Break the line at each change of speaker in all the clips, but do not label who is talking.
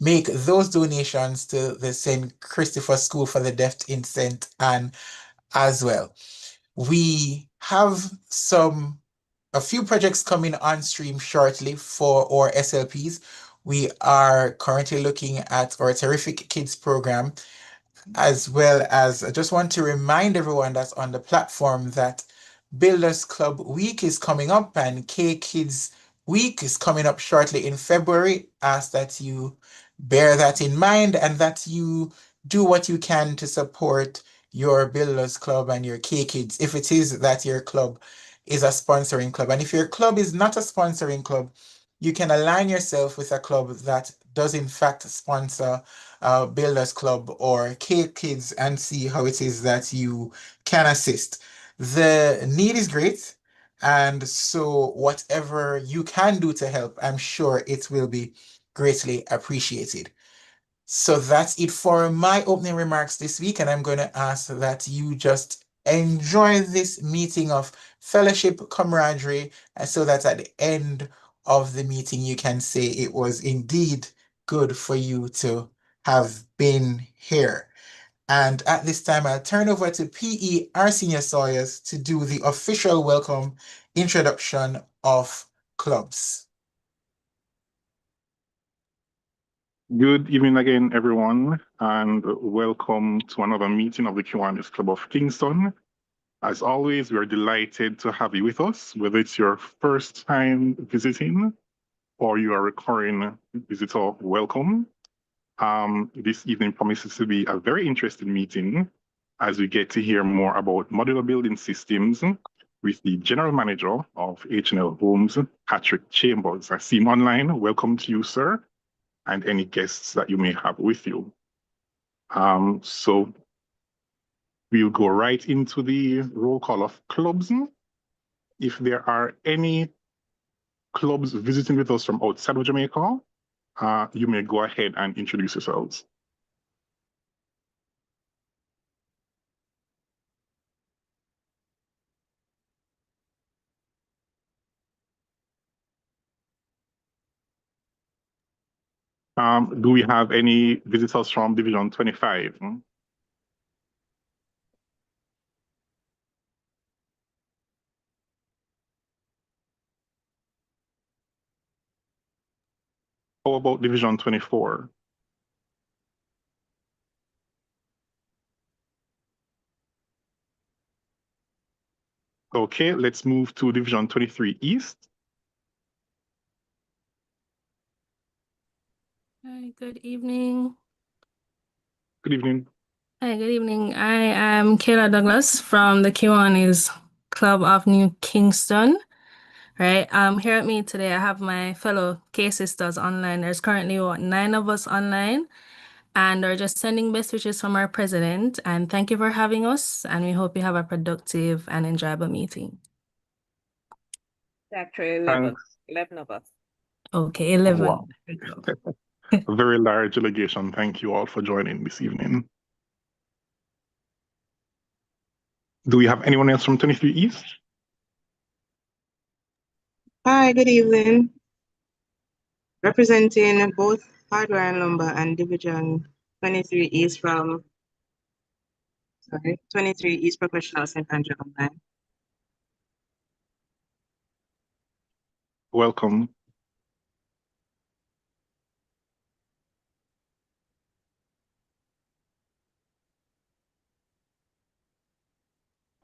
make those donations to the St. Christopher School for the Deaf in St. Anne as well. We have a few projects coming on stream shortly for our SLPs. We are currently looking at our Terrific Kids program, as well as I just want to remind everyone that's on the platform that Builders Club Week is coming up and K Kids Week is coming up shortly in February. Ask that you bear that in mind and that you do what you can to support your Builders Club and your K Kids if it is that your club is a sponsoring club. And if your club is not a sponsoring club, you can align yourself with a club that does in fact sponsor Builders Club or K Kids and see how it is that you can assist. The need is great, and so whatever you can do to help, I'm sure it will be greatly appreciated. So that's it for my opening remarks this week, and I'm going to ask that you just enjoy this meeting of fellowship, camaraderie, so that at the end of the meeting you can say it was indeed good for you to have been here. And at this time, I'll turn over to PE, our senior Sawyers, to do the official welcome introduction of clubs.
Good evening again, everyone, and welcome to another meeting of the Kiwanis Club of Kingston. As always, we are delighted to have you with us, whether it's your first time visiting or you are a recurring visitor, welcome. This evening promises to be a very interesting meeting as we get to hear more about modular building systems with the General Manager of H&L Homes, Patrick Chambers. I see him online. Welcome to you, sir, and any guests that you may have with you. So we'll go right into the roll call of clubs. If there are any clubs visiting with us from outside of Jamaica, you may go ahead and introduce yourselves. Do we have any visitors from Division 25? How about Division 24? Okay, let's move to Division 23 East.
Hi, good evening.
Good evening.
Hi, good evening. I am Kayla Douglas from the Kiwanis Club of New Kingston. Right. Here at me today, I have my fellow K sisters online. There's currently 9 of us online, and we're just sending best wishes from our president. And thank you for having us. And we hope you have a productive and enjoyable meeting.
Actually, 11 of us.
Okay, 11.
Wow. A very large delegation. Thank you all for joining this evening. Do we have anyone else from 23 East?
Hi, good evening. Representing both Hardware and Lumber and Division 23 East from 23 East Professional St. Andrew Online.
Welcome.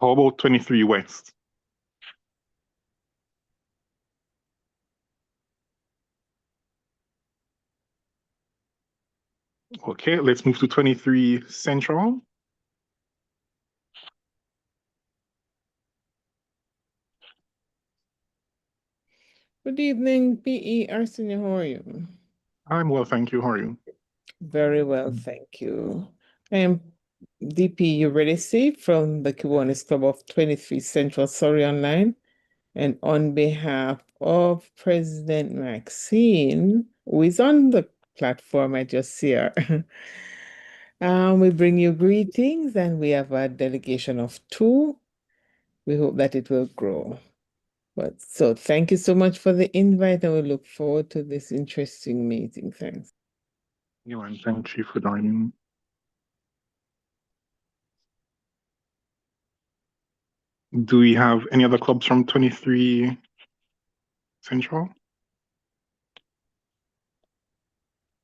How about 23 West? Okay, let's move to 23 Central.
Good evening, PE Arsenio. How are you?
I'm well, thank you. How are you?
Very well, thank you. I am DP Eurydice from the Kiwanis Club of 23 Central Surrey Online. And on behalf of President Maxine, who is on the platform, I just see her. We bring you greetings, and we have a delegation of 2. We hope that it will grow. But so thank you so much for the invite, and we look forward to this interesting meeting. Thanks.
And thank you for joining. Do we have any other clubs from 23 Central?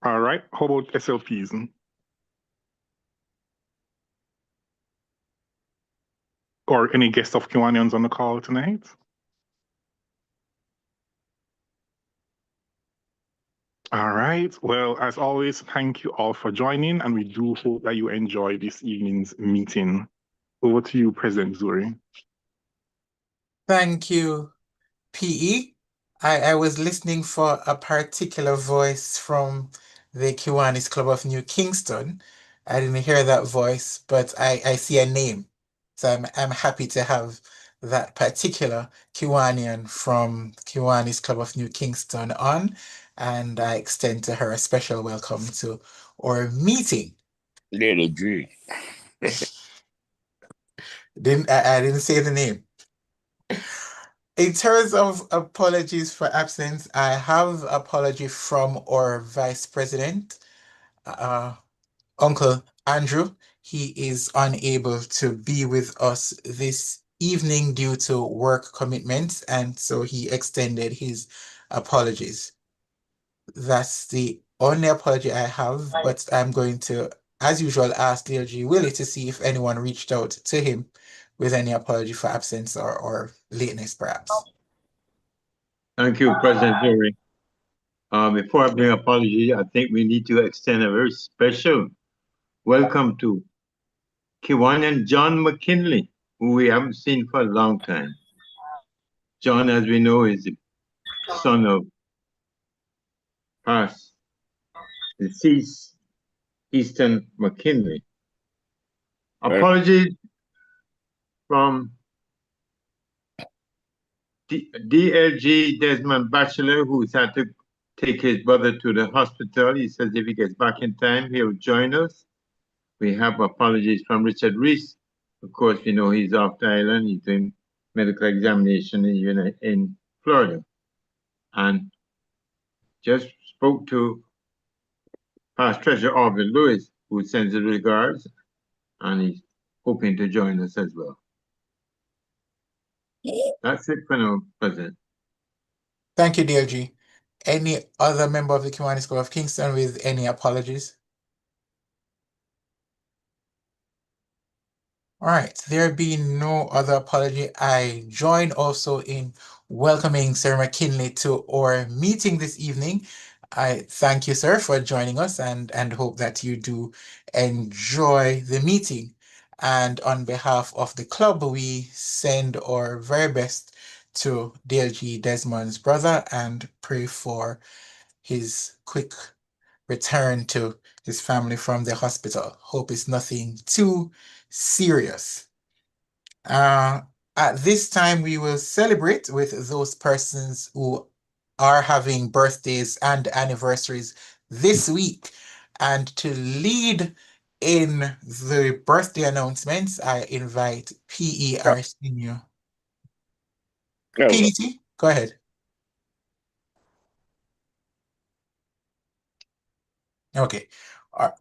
All right. How about SLPs? Or any guest of Kiwanians on the call tonight? All right. Well, as always, thank you all for joining, and we do hope that you enjoy this evening's meeting. Over to you, President Zuri.
Thank you, PE. I was listening for a particular voice from the Kiwanis Club of New Kingston. I didn't hear that voice, but I see a name. So I'm happy to have that particular Kiwanian from Kiwanis Club of New Kingston on, and I extend to her a special welcome to our meeting.
Lady G.
I didn't say the name. In terms of apologies for absence, I have apology from our Vice President, Uncle Andrew. He is unable to be with us this evening due to work commitments, and so he extended his apologies. That's the only apology I have, but I'm going to, as usual, ask DLG Willie to see if anyone reached out to him with any apology for absence or lateness, perhaps.
Thank you, President Zuri. Before I bring apology, I think we need to extend a very special welcome to Kiwanian John McKinley, who we haven't seen for a long time. John, as we know, is the son of past deceased Easton McKinley. Apologies from DLG Desmond Batchelor, who's had to take his brother to the hospital. He says if he gets back in time, he'll join us. We have apologies from Richard Reese. Of course, we know he's off the island. He's doing medical examination in Florida. And just spoke to past Treasurer Orville Lewis, who sends his regards, and he's hoping to join us as well. That's it for now, President.
Thank you, DLG. Any other member of the Kiwanis Club of Kingston with any apologies? All right, there being no other apology, I join also in welcoming Sir McKinley to our meeting this evening. I thank you, sir, for joining us and hope that you do enjoy the meeting. And on behalf of the club, we send our very best to DLG Desmond's brother and pray for his quick return to his family from the hospital. Hope it's nothing too serious. At this time, we will celebrate with those persons who are having birthdays and anniversaries this week. And to lead in the birthday announcements, I invite PE Arsenio. PDT, go ahead. Okay. All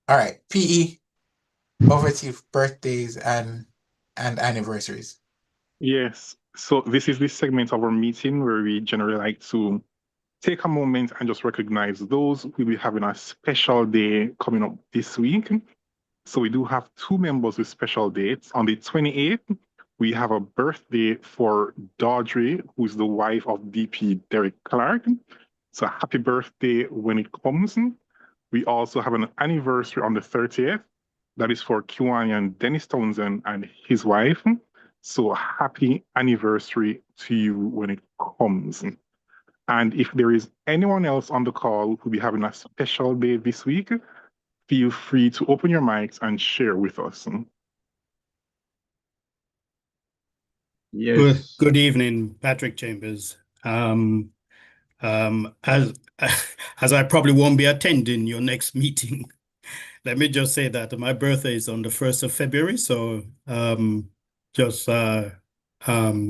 right. PE, over to you, birthdays and anniversaries.
Yes. So this is the segment of our meeting where we generally like to take a moment and just recognize those who will be having a special day coming up this week. So we do have two members with special dates. On the 28th, we have a birthday for Dodry, who's the wife of DP Derek Clark. So happy birthday when it comes. We also have an anniversary on the 30th. That is for Kiwanian Dennis Townsend and his wife. So happy anniversary to you when it comes. And if there is anyone else on the call who'll be having a special day this week, feel free to open your mics and share with us.
Yes.
Good evening, Patrick Chambers. As I probably won't be attending your next meeting, let me just say that my birthday is on the 1st of February, so just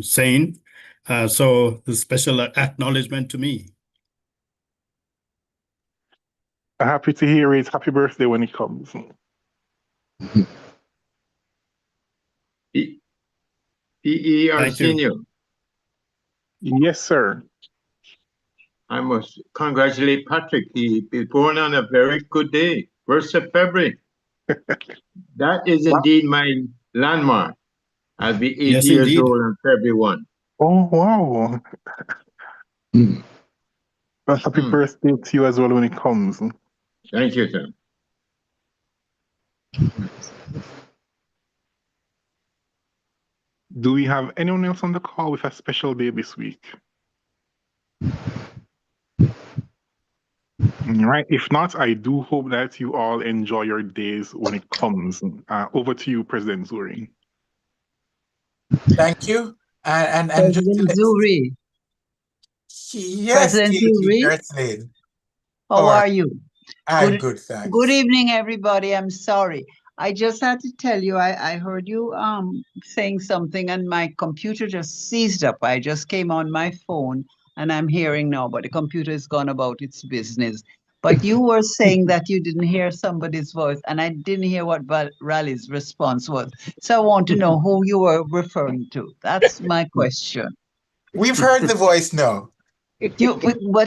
saying. So the special acknowledgement to me.
Happy to hear it. Happy birthday when it comes.
PE
Thank you.
Arsenio,
Yes, sir.
I must congratulate Patrick. He is born on a very good day, 1st of February. That is indeed my landmark. I'll be 80
Yes,
years
indeed.
old on February 1.
Oh, wow. Well, happy birthday to you as well when it comes.
Thank you, sir.
Do we have anyone else on the call with a special day this week? Right. If not, I do hope that you all enjoy your days when it comes. Over to you, President Zuri.
Thank you. And just to
President Zuri,
yes,
President
DLG
Zuri,
Earthlyn.
how are you?
I'm
Good-
good, thanks.
Good evening, everybody. I'm sorry. I just had to tell you, I heard you saying something and my computer just seized up. I just came on my phone and I'm hearing now, but the computer has gone about its business. But you were saying that you didn't hear somebody's voice, and I didn't hear what Raleigh's response was. So I want to know who you were referring to. That's my question.
We've heard the voice now.
But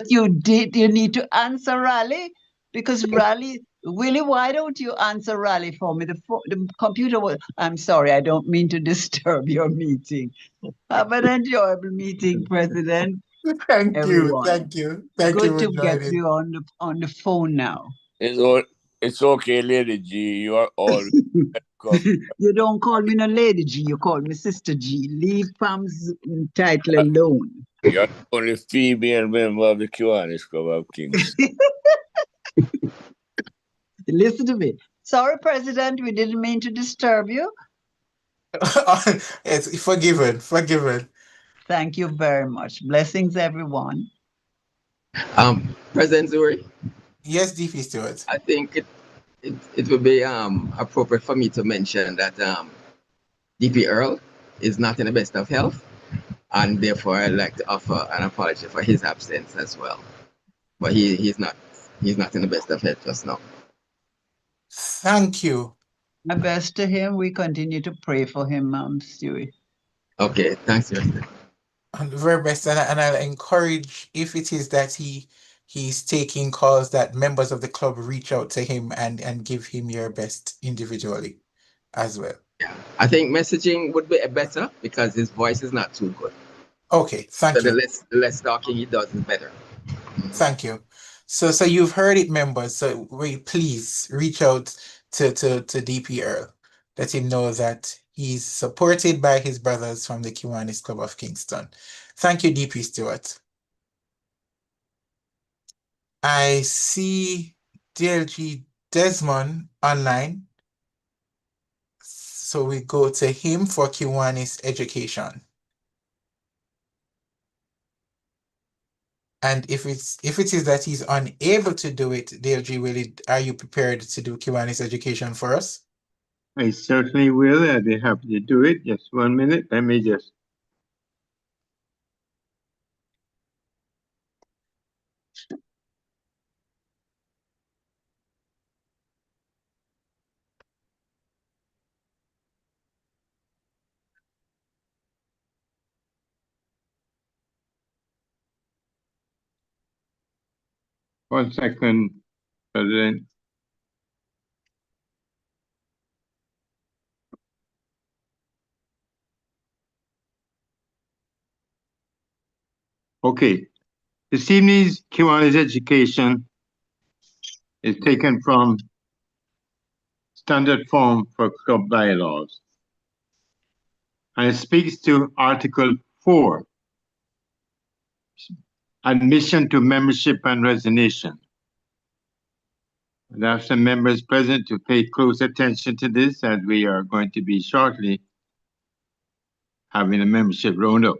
you need to answer Raleigh, because Raleigh, Willie, why don't you answer Raleigh for me? The computer was, I'm sorry, I don't mean to disturb your meeting. Have an enjoyable meeting, President.
Thank
Everyone.
Thank you. Thank
Good
you
to
for
get
joining.
you on the phone now.
It's okay, Lady G. You are all welcome.
You don't call me no Lady G, you call me Sister G. Leave Pam's title alone.
You're the only female member of the Kiwanis Club of Kings.
Listen to me. Sorry, President, we didn't mean to disturb you.
It's forgiven.
Thank you very much. Blessings, everyone.
President Zuri,
Yes, DP Stewart.
I think it would be appropriate for me to mention that DP Earl is not in the best of health, and therefore I'd like to offer an apology for his absence as well. But he's not in the best of health just now.
Thank you.
My best to him. We continue to pray for him, Stewie.
Okay, thanks, Justin.
And very best, and I'll encourage, if it is that he's taking calls, that members of the club reach out to him and give him your best individually as well.
Yeah, I think messaging would be better because his voice is not too good.
Okay, thank you.
The less talking he does is better.
Thank you. So you've heard it, members. So please reach out to DP Earl. Let him know that he's supported by his brothers from the Kiwanis Club of Kingston. Thank you, DP Stewart. I see DLG Desmond online. So we go to him for Kiwanis education. And if it is that he's unable to do it, DLG, are you prepared to do Kiwanis education for us?
I certainly will. I'd be happy to do it. Just 1 minute. Let me just. One second, President. Okay. This evening's Kiwanis education is taken from Standard Form for Club Bylaws. And it speaks to Article 4, admission to membership and resignation. And I have some members present to pay close attention to this, as we are going to be shortly having a membership roundup.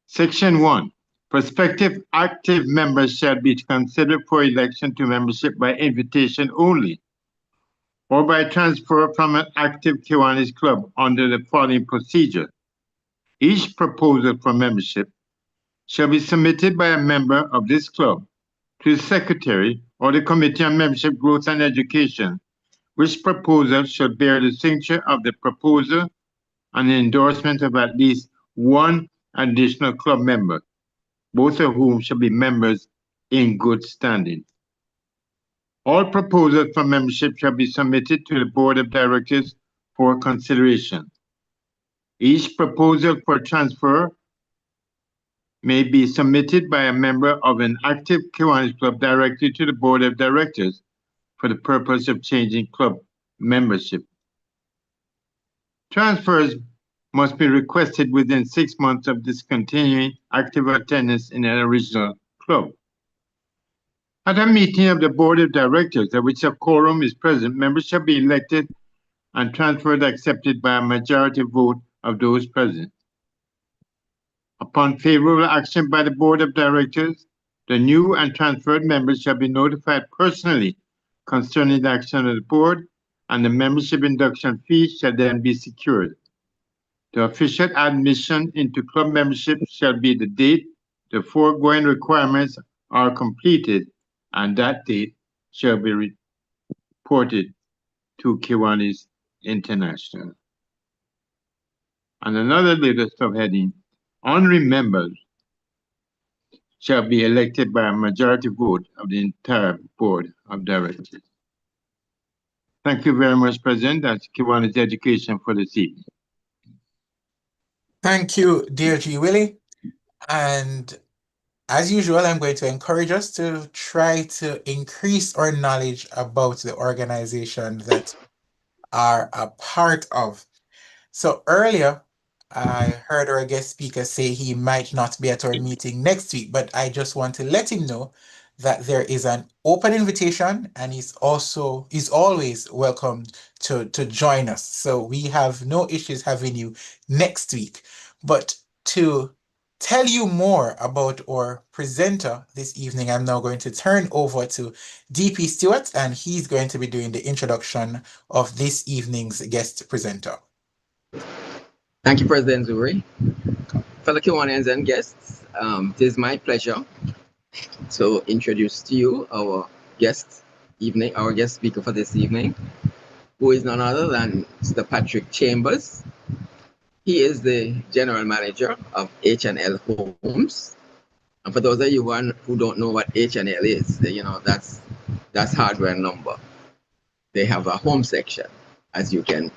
Section 1. Prospective active members shall be considered for election to membership by invitation only, or by transfer from an active Kiwanis club under the following procedure. Each proposal for membership shall be submitted by a member of this club to the secretary or the Committee on Membership Growth and Education, which proposal should bear the signature of the proposer and the endorsement of at least one additional club member, both of whom should be members in good standing. All proposals for membership shall be submitted to the Board of Directors for consideration. Each proposal for transfer may be submitted by a member of an active Kiwanis Club directly to the Board of Directors for the purpose of changing club membership. Transfers must be requested within 6 months of discontinuing active attendance in an original club. At a meeting of the Board of Directors at which a quorum is present, members shall be elected and transferred accepted by a majority vote of those present. Upon favorable action by the Board of Directors, the new and transferred members shall be notified personally concerning the action of the board, and the membership induction fee shall then be secured. The official admission into club membership shall be the date the foregoing requirements are completed, and that date shall be reported to Kiwanis International. And another little subheading, honorary members shall be elected by a majority vote of the entire Board of Directors. Thank you very much, President. That's Kiwanis Education for this evening.
Thank you, dear G. Willie. And as usual, I'm going to encourage us to try to increase our knowledge about the organization that are a part of. So earlier, I heard our guest speaker say he might not be at our meeting next week, but I just want to let him know that there is an open invitation and he's always welcome to join us. So we have no issues having you next week. But to tell you more about our presenter this evening, I'm now going to turn over to DP Stewart, and he's going to be doing the introduction of this evening's guest presenter.
Thank you, President Zuri. Fellow Kiwanians and guests, it is my pleasure to introduce to you our guest speaker for this evening, who is none other than Mr. Patrick Chambers. He is the General Manager of H&L Homes. And for those of you who don't know what H&L is, that's hardware and lumber. They have a home section, as you can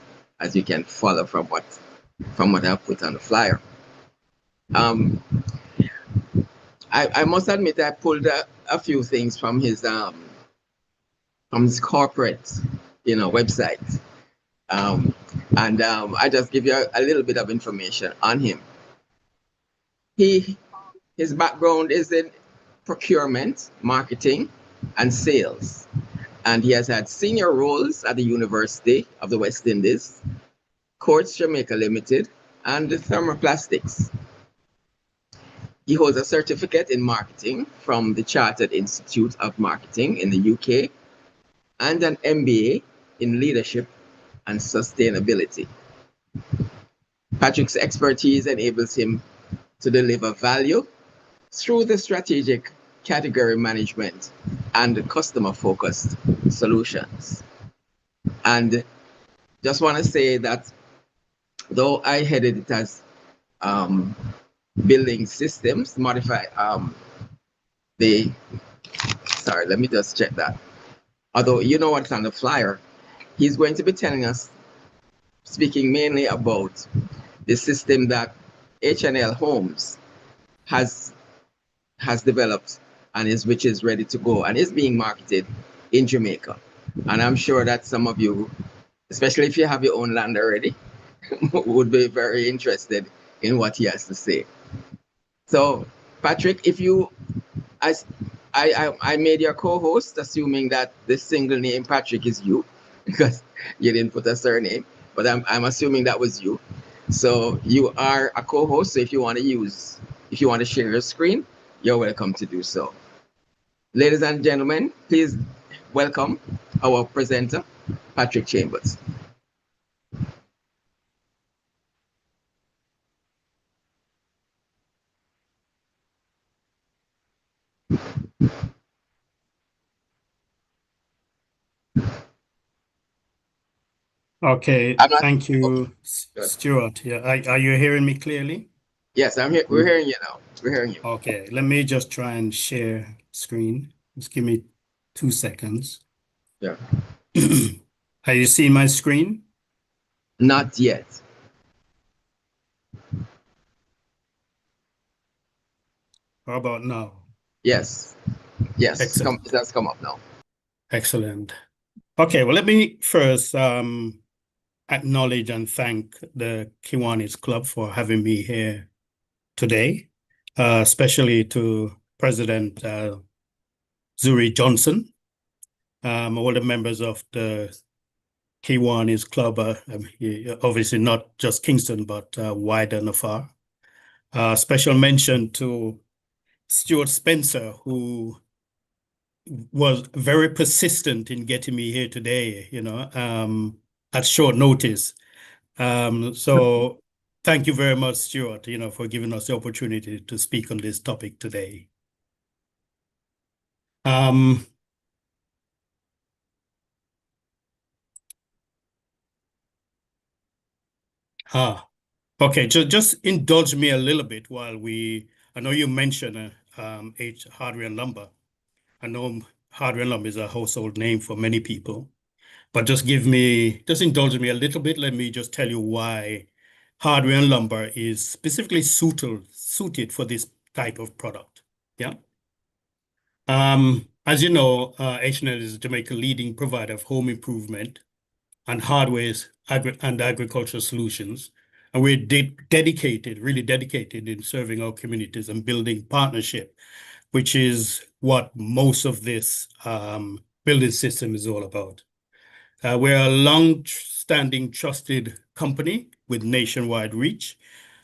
follow from what I put on the flyer. I must admit I pulled a few things from his corporate website. I just give you a little bit of information on him. His background is in procurement, marketing, and sales. And he has had senior roles at the University of the West Indies, Courts Jamaica Limited, and the Thermoplastics. He holds a certificate in marketing from the Chartered Institute of Marketing in the UK and an MBA in leadership and sustainability. Patrick's expertise enables him to deliver value through the strategic category management and customer-focused solutions. And just want to say that though I headed it as building systems, let me just check that. Although you know what's on the flyer, he's going to be telling us, speaking mainly about the system that H&L Homes has developed and which is ready to go and is being marketed in Jamaica. And I'm sure that some of you, especially if you have your own land already, would be very interested in what he has to say. So, Patrick, if you, as I made your co-host, assuming that the single name Patrick is you, because you didn't put a surname, but I'm assuming that was you. So you are a co-host. So if you want to share your screen, you're welcome to do so. Ladies and gentlemen, please welcome our presenter, Patrick Chambers.
Okay,
I'm not.
thank you,
Good.
Stuart. Yeah, are you hearing me clearly?
Yes, I'm here. We're hearing you now. We're hearing you.
Okay, let me just try and share screen. Just give me 2 seconds.
Yeah.
Are you seeing my screen?
Not yet.
How about now?
Yes. Yes.
Excellent.
It has come up now.
Excellent. Okay, well, let me first acknowledge and thank the Kiwanis Club for having me here today, especially to President Zuri Johnson, all the members of the Kiwanis Club, obviously not just Kingston, but wider and afar. Special mention to Stuart Spencer, who was very persistent in getting me here today, at short notice. So thank you very much, Stuart, for giving us the opportunity to speak on this topic today. Okay, just indulge me a little bit while I know you mentioned hardware and lumber. I know hardware and lumber is a household name for many people, but just indulge me a little bit. Let me just tell you why hardware and lumber is specifically suited for this type of product. Yeah. As you know, H&L is Jamaica's leading provider of home improvement and hardware and agricultural solutions. And we're really dedicated in serving our communities and building partnership, which is what most of this building system is all about. We're a long-standing trusted company with nationwide reach.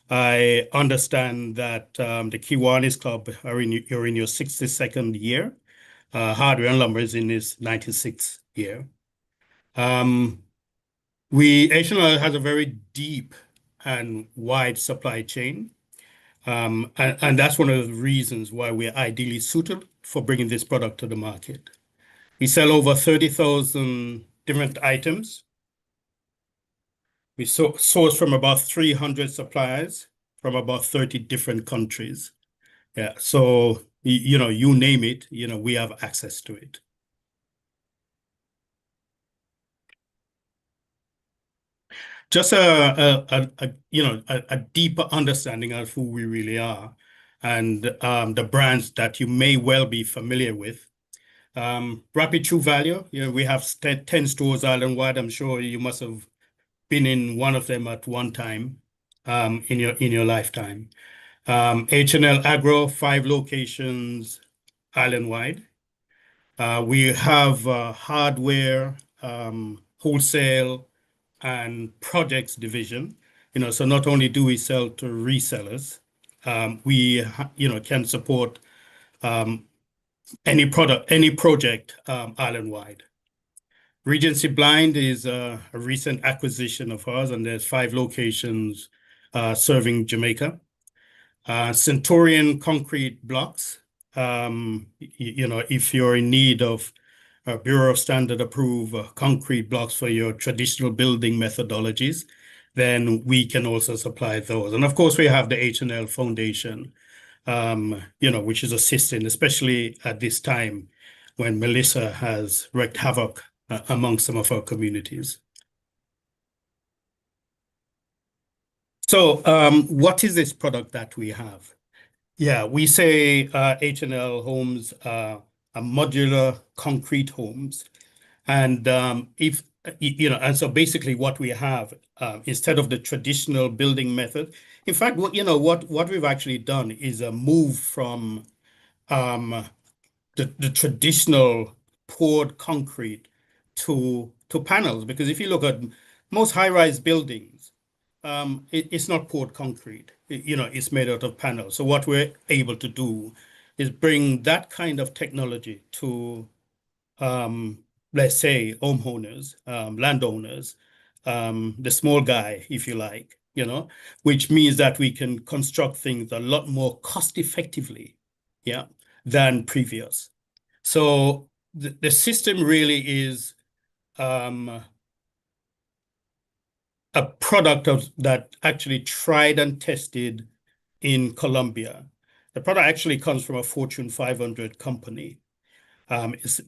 I understand that the Kiwanis Club you're in your 62nd year. Hardware and lumber is in its 96th year. H&L has a very deep and wide supply chain. And that's one of the reasons why we're ideally suited for bringing this product to the market. We sell over 30,000 different items. We source from about 300 suppliers from about 30 different countries. Yeah, so, you name it, we have access to it. Just a deeper understanding of who we really are and the brands that you may well be familiar with. Rapid True Value, we have 10 stores island-wide. I'm sure you must have been in one of them at one time in your lifetime. H&L Agro, 5 locations island-wide. We have hardware, wholesale, and projects division. So not only do we sell to resellers, we can support any project island-wide. Regency Blind is a recent acquisition of ours, and there's 5 locations serving Jamaica. Centurion Concrete Blocks. If you're in need of Bureau of Standard approved concrete blocks for your traditional building methodologies, then we can also supply those. And of course, we have the H&L Foundation, which is assisting, especially at this time when Melissa has wreaked havoc among some of our communities. So what is this product that we have? Yeah, we say H&L homes are modular concrete homes. And and so basically what we have, instead of the traditional building method, in fact, what we've actually done is a move from the traditional poured concrete to panels, because if you look at most high-rise buildings, it's not poured concrete. It's made out of panels. So what we're able to do is bring that kind of technology to let's say homeowners, landowners, the small guy, if you like, which means that we can construct things a lot more cost effectively, than previous. So the system really is a product that actually tried and tested in Colombia. The product actually comes from a Fortune 500 company.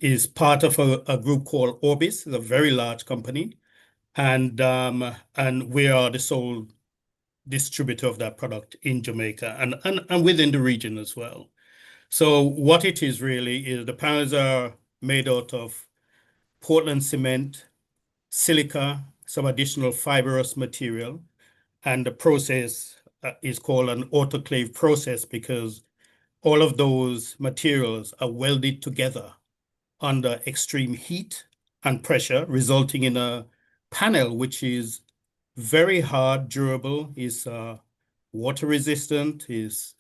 Is part of a group called Orbis, it's a very large company, and we are the sole distributor of that product in Jamaica and within the region as well. So what it is really is the panels are made out of Portland cement, silica, some additional fibrous material, and the process is called an autoclave process because all of those materials are welded together under extreme heat and pressure, resulting in a panel which is very hard, durable, is water resistant, is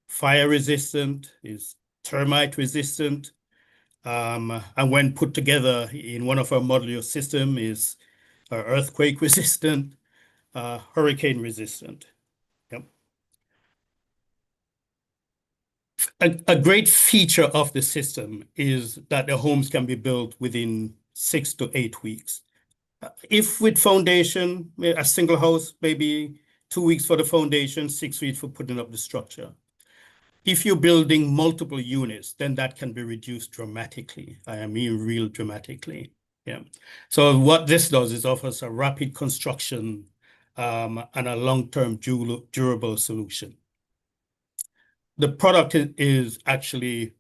fire resistant, is termite resistant, and when put together in one of our modular system is earthquake resistant, hurricane resistant. Yep. A great feature of the system is that the homes can be built within 6 to 8 weeks. If with foundation, a single house, maybe 2 weeks for the foundation, 6 weeks for putting up the structure. If you're building multiple units, then that can be reduced dramatically. I mean, real dramatically. Yeah. So what this does is offers a rapid construction and a long-term durable solution. The product is actually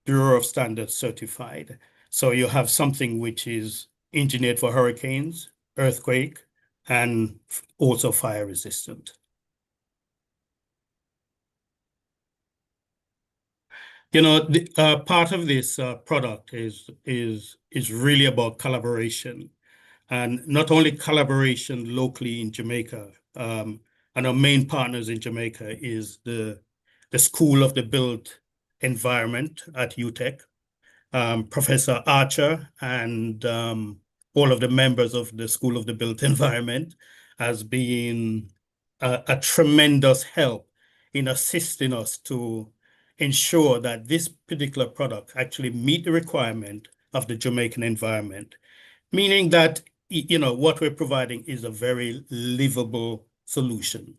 Bureau of Standards certified. So you have something which is engineered for hurricanes, earthquake, and also fire resistant. You know, part of this product is really about collaboration, and not only collaboration locally in Jamaica. And our main partners in Jamaica is the School of the Built Environment at UTEC, Professor Archer, and all of the members of the School of the Built Environment has been a tremendous help in assisting us to ensure that this particular product actually meet the requirement of the Jamaican environment, meaning that, you know, what we're providing is a very livable solution.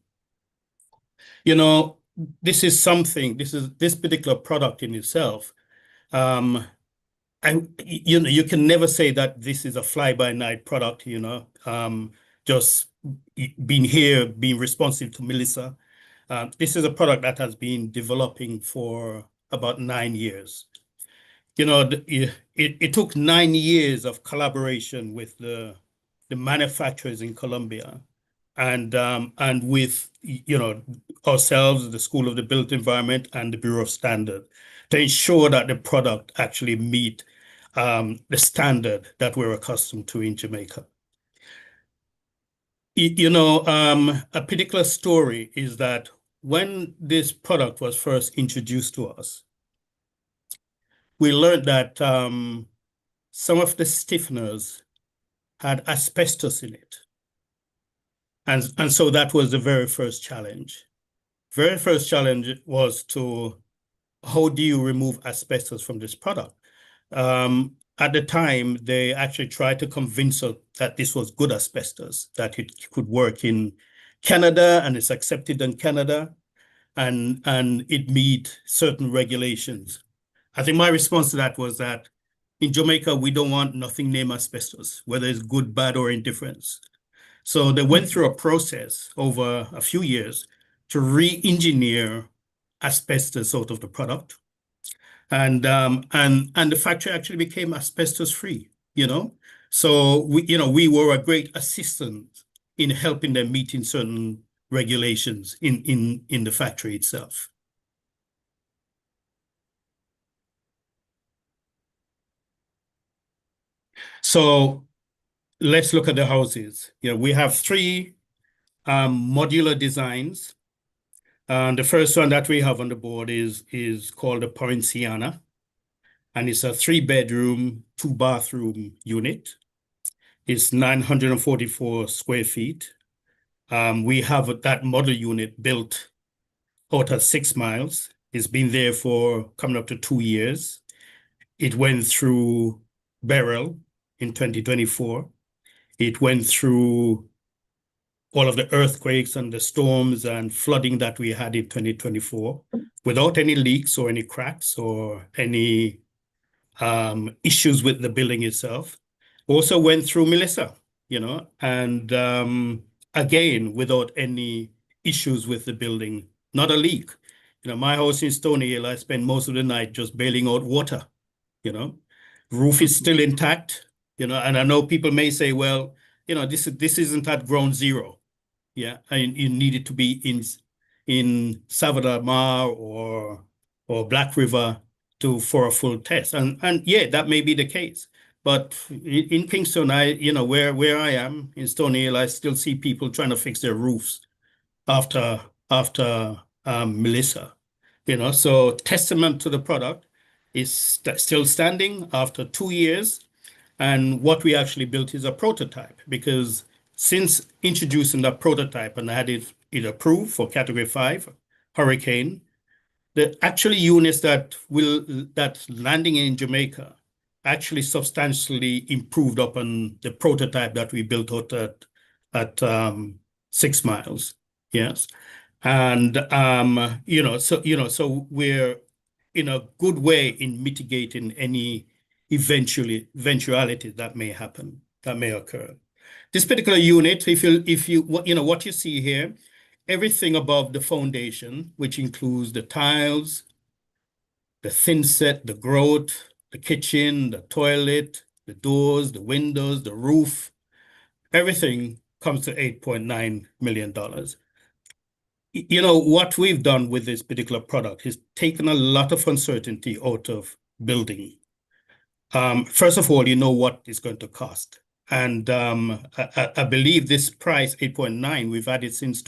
You know, this is something, this particular product in itself, and you know, you can never say that this is a fly-by-night product, you know, just being responsive to Melissa. This is a product that has been developing for about 9 years. You know, it took 9 years of collaboration with the manufacturers in Colombia and with, you know, ourselves, the School of the Built Environment and the Bureau of Standard to ensure that the product actually meet the standard that we're accustomed to in Jamaica. You know, a particular story is that when this product was first introduced to us, we learned that some of the stiffeners had asbestos in it. And so that was the very first challenge. Very first challenge was to, how do you remove asbestos from this product? At the time, they actually tried to convince us that this was good asbestos, that it could work in Canada and it's accepted in Canada and it meet certain regulations. I think my response to that was that in Jamaica, we don't want nothing named asbestos, whether it's good, bad, or indifference. So they went through a process over a few years to re-engineer asbestos out of the product. And the factory actually became asbestos free, you know. So we were a great assistant in helping them meeting certain regulations in the factory itself. So let's look at the houses. You know, we have 3 modular designs. The first one that we have on the board is called the Poinciana, and it's a 3-bedroom, 2-bathroom unit. It's 944 square feet. We have that model unit built out at 6 miles. It's been there for coming up to 2 years. It went through Beryl, in 2024. It went through all of the earthquakes and the storms and flooding that we had in 2024 without any leaks or any cracks or any issues with the building itself. Also went through Melissa, and again, without any issues with the building, not a leak. My house in Stony Hill, I spend most of the night just bailing out water, Roof is still intact, and I know people may say, well, this isn't at ground zero. Yeah, and you need it to be in Savada Mar or Black River for a full test. And yeah, that may be the case. But in Kingston, where I am in Stony Hill, I still see people trying to fix their roofs after Melissa. So testament to the product is still standing after 2 years. And what we actually built is a prototype, because since introducing that prototype and had it approved for Category 5 hurricane, the actual units that landing in Jamaica actually substantially improved upon the prototype that we built out at 6 miles. Yes. And so we're in a good way in mitigating any eventuality that may happen, that may occur. This particular unit, what you see here, everything above the foundation, which includes the tiles, the thin set, the grout, the kitchen, the toilet, the doors, the windows, the roof, everything comes to $8.9 million. What we've done with this particular product is taken a lot of uncertainty out of building. First of all, you know what it's going to cost. And I believe this price, 8.9, we've had it since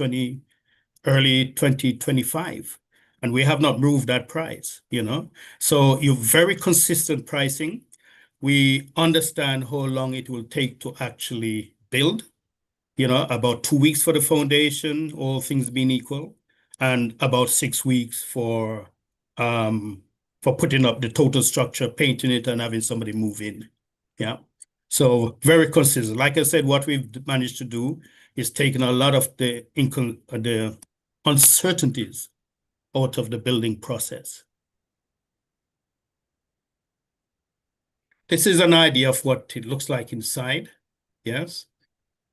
early 2025. And we have not moved that price, So you're very consistent pricing. We understand how long it will take to actually build, about 2 weeks for the foundation, all things being equal, and about 6 weeks for putting up the total structure, painting it, and having somebody move in. Yeah. So very consistent. Like I said, what we've managed to do is taken a lot of the uncertainties out of the building process. This is an idea of what it looks like inside. Yes.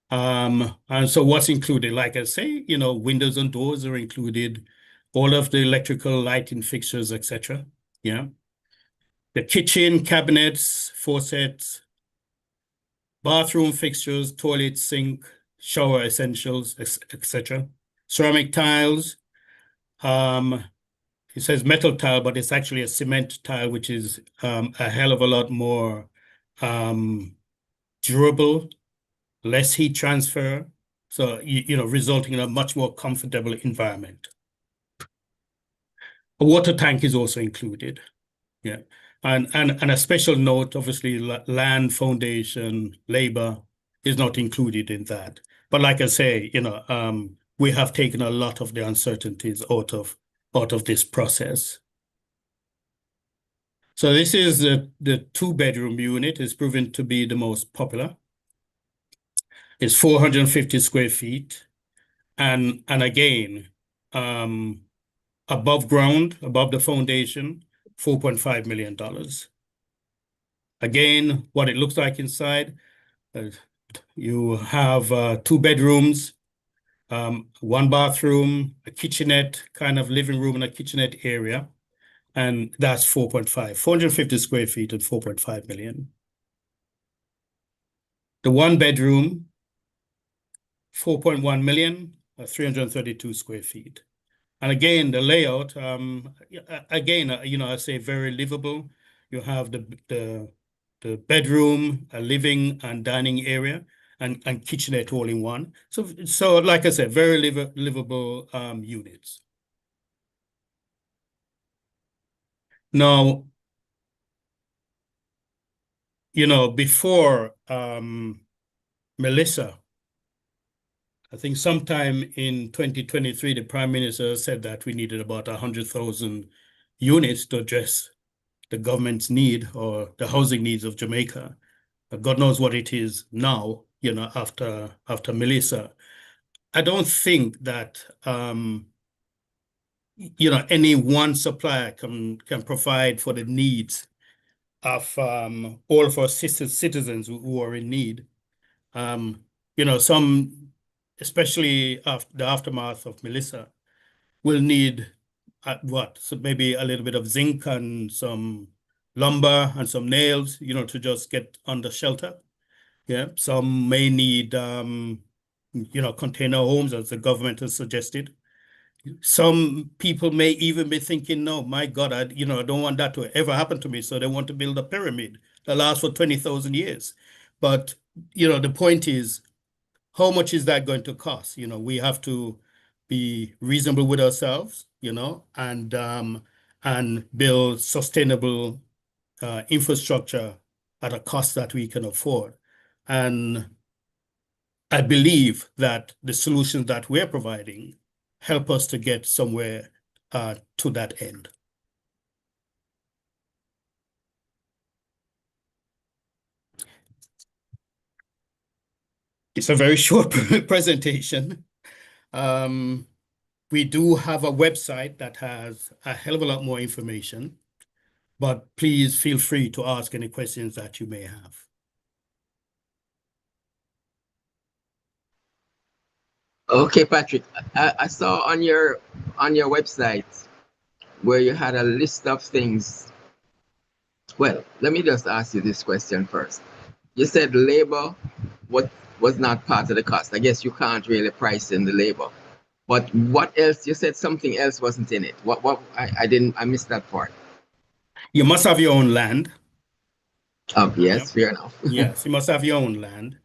And so what's included, like I say, windows and doors are included, all of the electrical lighting fixtures, etc. Yeah. The kitchen, cabinets, faucets, bathroom fixtures, toilet, sink, shower essentials, etc. Ceramic tiles. It says metal tile, but it's actually a cement tile, which is a hell of a lot more durable, less heat transfer, so resulting in a much more comfortable environment. A water tank is also included. Yeah, and a special note, obviously, land, foundation, labor is not included in that. But like I say, we have taken a lot of the uncertainties out of this process. So this is the 2-bedroom unit. It's proven to be the most popular. It's 450 square feet. And again, above ground, above the foundation, $4.5 million. Again, what it looks like inside, you have 2 bedrooms, 1 bathroom, a kitchenette, kind of living room and a kitchenette area. And that's 450 square feet and 4.5 million. The 1 bedroom, 4.1 million, 332 square feet. And again, the layout, I say very livable. You have the bedroom, a living and dining area, and kitchenette all in one. So like I said, very livable units. Now, before Melissa, I think sometime in 2023, the Prime Minister said that we needed about 100,000 units to address the government's need or the housing needs of Jamaica. God knows what it is now, after Melissa. I don't think that any one supplier can provide for the needs of all of our citizens who are in need. Some, especially after the aftermath of Melissa, will need so maybe a little bit of zinc and some lumber and some nails, to just get under shelter. Yeah, some may need container homes, as the government has suggested. Some people may even be thinking, no, my God, I don't want that to ever happen to me. So they want to build a pyramid that lasts for 20,000 years. But, the point is, how much is that going to cost? We have to be reasonable with ourselves, and build sustainable infrastructure at a cost that we can afford. And I believe that the solutions that we're providing help us to get somewhere to that end. It's a very short presentation. We do have a website that has a hell of a lot more information, but please feel free to ask any questions that you may have.
Okay, Patrick, I saw on your website where you had a list of things. Well, let me just ask you this question first. You said labor was not part of the cost. I guess you can't really price in the labor. But what else? You said something else wasn't in it. What I missed that part.
You must have your own land.
Yes, fair enough.
Yes, you must have your own land.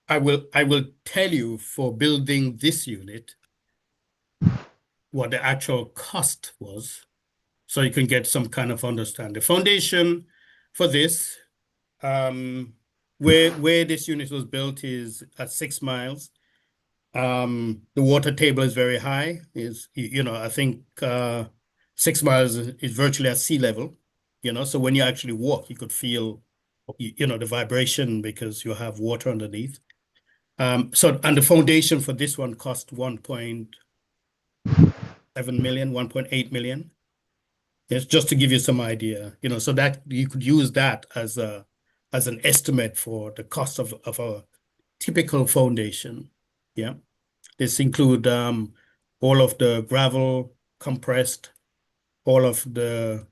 I will tell you, for building this unit what the actual cost was, so you can get some kind of understanding. The foundation for this, where this unit was built, is at 6 miles. The water table is very high. I think 6 miles is virtually at sea level. So when you actually walk, you could feel the vibration because you have water underneath. And the foundation for this one cost 1.7 million, 1.8 million. Yes, just to give you some idea, so that you could use that as an estimate for the cost of a typical foundation. Yeah. This include all of the gravel compressed, all of the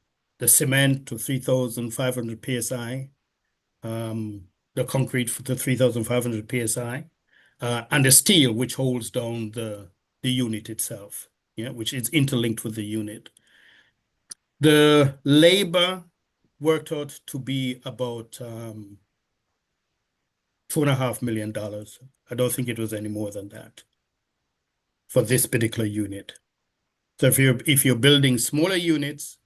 cement to 3,500 psi, the concrete to 3,500 psi, and the steel, which holds down the unit itself, which is interlinked with the unit. The labor worked out to be about $2.5 million. I don't think it was any more than that for this particular unit. So if you're building smaller units,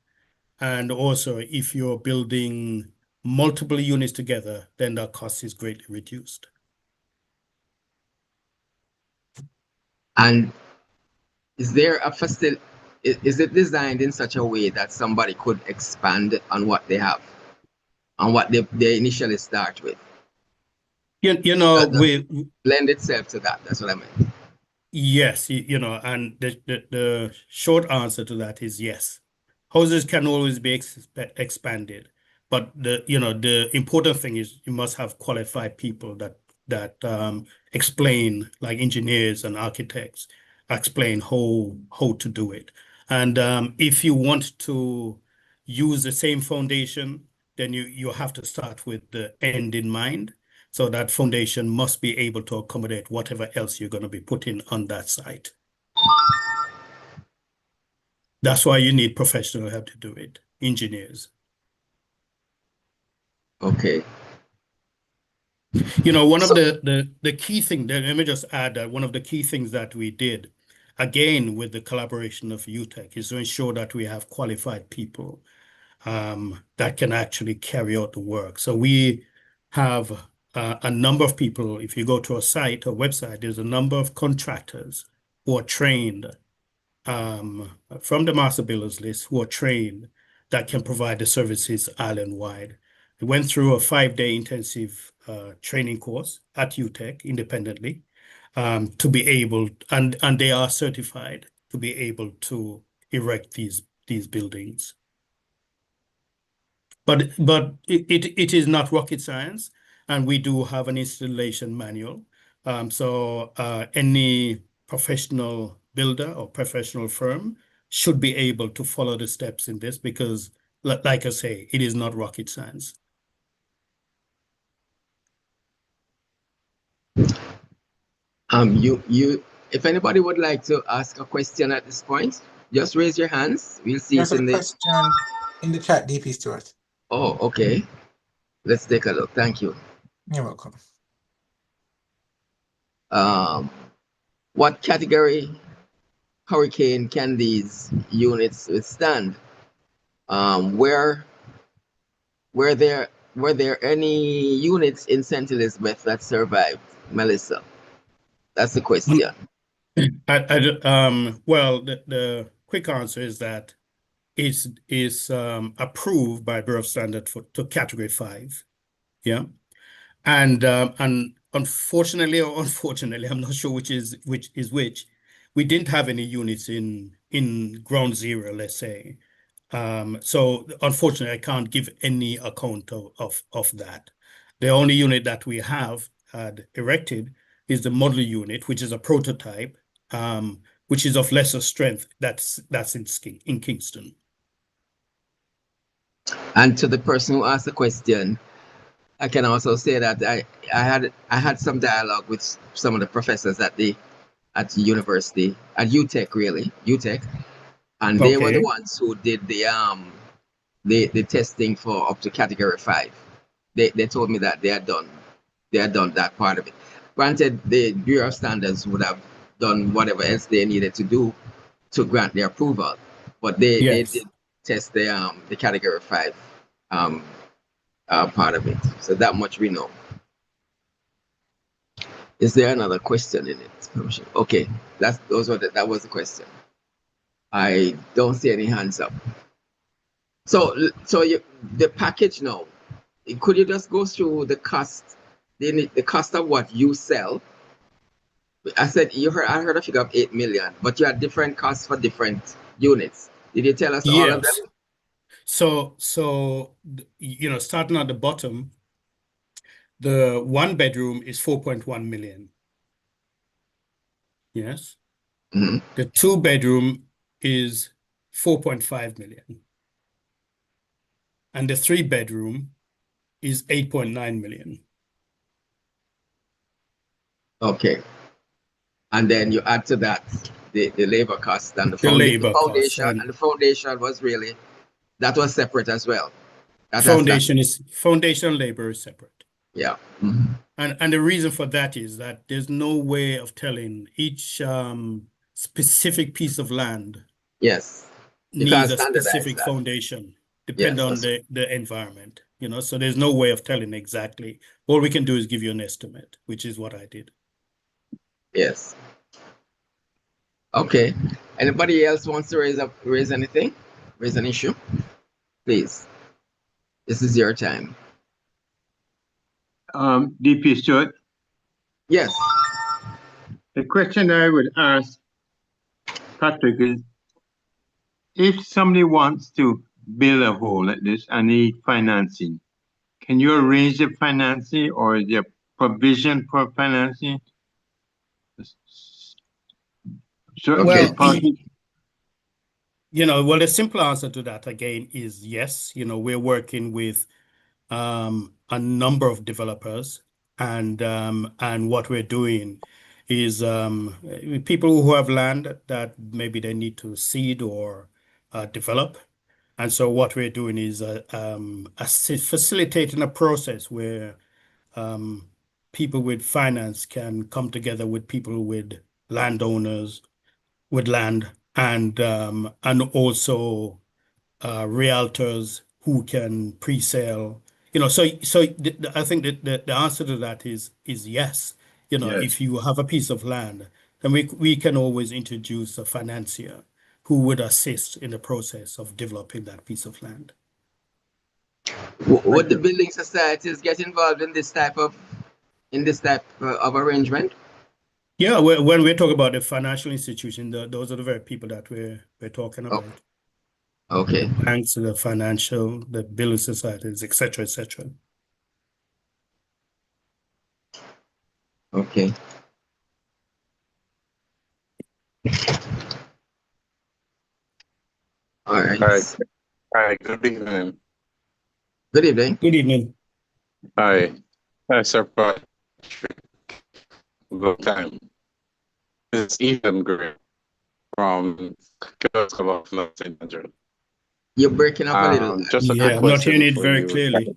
and also if you're building multiple units together, then that cost is greatly reduced.
And is there a facility? Is it designed in such a way that somebody could expand on what they have, on what they initially start with?
We
lend itself to that. That's what I meant.
Yes, and the short answer to that is yes. Houses can always be expanded, but the important thing is you must have qualified people that explain, like engineers and architects, explain how to do it. And if you want to use the same foundation, then you have to start with the end in mind. So that foundation must be able to accommodate whatever else you're going to be putting on that site. That's why you need professional help to do it, engineers.
Okay.
One of the key things, let me just add that one of the key things that we did, again, with the collaboration of UTech, is to ensure that we have qualified people that can actually carry out the work. So we have a number of people. If you go to a site or website, there's a number of contractors who are trained from the master builders list, who are trained, that can provide the services island-wide. went through a 5-day intensive training course at UTech independently to be able, and they are certified to be able to erect these buildings. But it is not rocket science, and we do have an installation manual. So any professional builder or professional firm should be able to follow the steps in this because, like I say, it is not rocket science.
If anybody would like to ask a question at this point, just raise your hands. We'll see
There's
it
a
in the.
question in the chat, DP Stewart.
Oh, okay. Let's take a look. Thank you.
You're welcome.
What category hurricane can these units withstand? Were there any units in St. Elizabeth that survived, Melissa? That's the question.
Well, the quick answer is that it's approved by Bureau of Standard to Category 5. Yeah, and unfortunately or unfortunately, I'm not sure which is which. We didn't have any units in ground zero, let's say. So unfortunately, I can't give any account of that. The only unit that we have had erected is the model unit, which is a prototype, which is of lesser strength. That's in Kingston.
And to the person who asked the question, I can also say that I had some dialogue with some of the professors at the university at UTech, and they were the ones who did the testing for up to Category 5. They told me that they had done that part of it. Granted, the Bureau of Standards would have done whatever else they needed to do to grant their approval, but they did test the Category 5 part of it. So that much we know. Is there another question in it? Okay, that was the question. I don't see any hands up. So the package now. Could you just go through the cost, the cost of what you sell? I said I heard a figure of 8 million, but you had different costs for different units. Did you tell us all of them?
So starting at the bottom, the 1 bedroom is 4.1 million. Yes.
Mm-hmm.
The 2 bedroom is 4.5 million. And the 3 bedroom is 8.9 million.
Okay. And then you add to that the labor cost and the foundation was really, that was separate as well.
Foundation labor is separate.
Yeah. Mm-hmm.
And the reason for that is that there's no way of telling each specific piece of land.
Yes.
Needs a specific foundation, depending on the environment. So there's no way of telling exactly. All we can do is give you an estimate, which is what I did.
Yes. Okay. Anybody else wants to raise anything? Raise an issue? Please. This is your time.
DP Stewart?
Yes.
The question I would ask Patrick is, if somebody wants to build a hole like this and need financing, can you arrange the financing, or is there provision for financing?
The simple answer to that again is yes. We're working with a number of developers, and what we're doing is people who have land that maybe they need to seed or develop. And so what we're doing is facilitating a process where people with finance can come together with people with landowners with land, and also realtors who can pre-sale. So I think that the answer to that is yes. If you have a piece of land, then we can always introduce a financier who would assist in the process of developing that piece of land.
Would the building societies get involved in this type of arrangement?
Yeah, when we talk about the financial institution, those are the very people that we're talking about.
Okay.
The banks, the financial, the building societies, etc., etc.
Okay. All right.
All right. Hi, good evening.
Good evening.
Good evening.
Hi. Hi, Sir Patrick. Good time. It's Ethan Gray from Club of North St. Andrew.
You're breaking up a little.
Just a quick
Yeah, I'm not hearing
question
it
for
very
you.
clearly.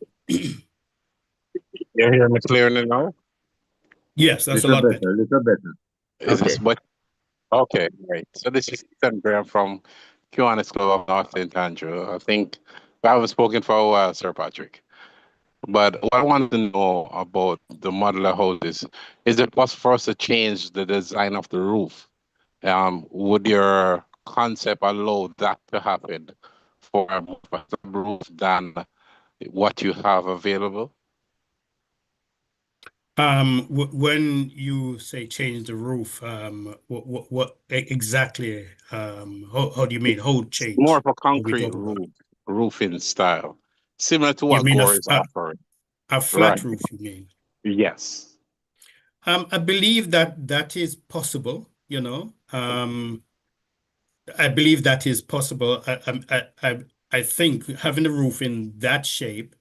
You're hearing me clearly now?
Yes, that's a lot better.
Little better.
Is this
Okay.
what? Okay, right. So this is Ethan Graham from Kiwanis Club of North St. Andrew. I think I haven't spoken for a while, Sir Patrick. But what I wanted to know about the modular houses, is it possible for us to change the design of the roof? Would your concept allow that to happen for a roof than what you have available?
When you say change the roof, what exactly? How do you mean? How change?
More of a
What we
concrete
talk about?
roofing style, similar to
You
what
mean
Gore is offering.
a flat
Right.
roof? You mean?
Yes.
I believe that is possible. I believe that is possible. I think having the roof in that shape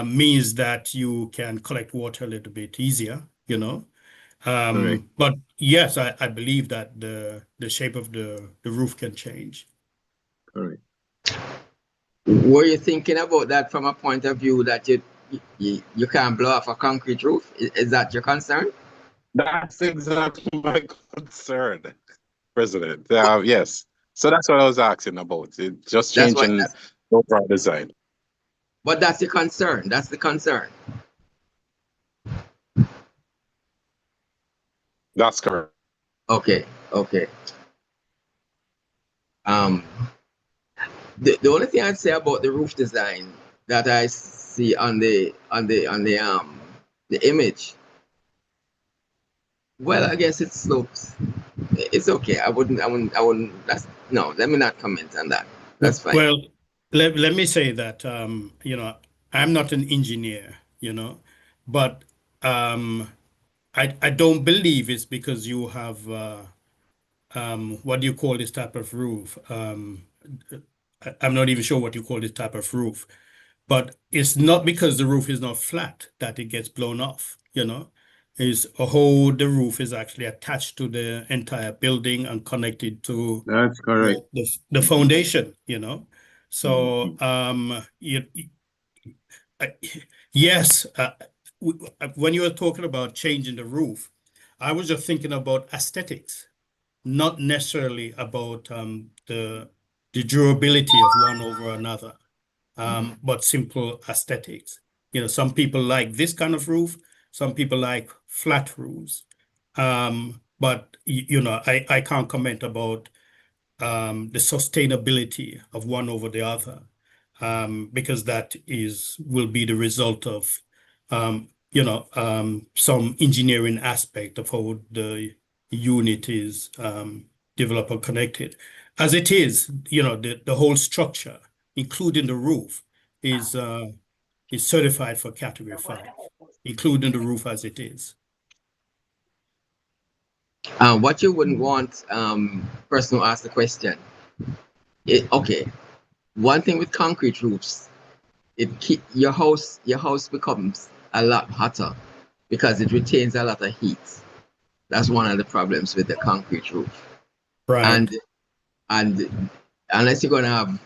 means that you can collect water a little bit easier.
Correct.
But yes, I believe that the shape of the roof can change.
Correct.
Were you thinking about that from a point of view that you can't blow off a concrete roof? Is that your concern?
That's exactly my concern, President. Yes. So that's what I was asking about. It just
That's what.
changing the overall design.
But that's your concern. That's the concern.
That's correct.
Okay. Okay. The only thing I'd say about the roof design that I see on the image, well, I guess it slopes. It's okay. I wouldn't. That's no. Let me not comment on that. That's fine.
Well, let me say that I'm not an engineer, but I don't believe it's because you have what do you call this type of roof? I'm not even sure what you call this type of roof, but it's not because the roof is not flat that it gets blown off, Is how the roof is actually attached to the entire building and connected to
That's correct.
the foundation, So yes, when you were talking about changing the roof, I was just thinking about aesthetics, not necessarily about the durability of one over another, but simple aesthetics. Some people like this kind of roof, some people like flat roofs. But I can't comment about the sustainability of one over the other, because that will be the result of some engineering aspect of how the unit is developed or connected. As it is, the whole structure, including the roof, is certified for Category 5, including the roof as it is.
What you wouldn't want, person who asked the question. Okay, one thing with concrete roofs, your house becomes a lot hotter because it retains a lot of heat. That's one of the problems with the concrete roof.
Right.
And unless you're gonna have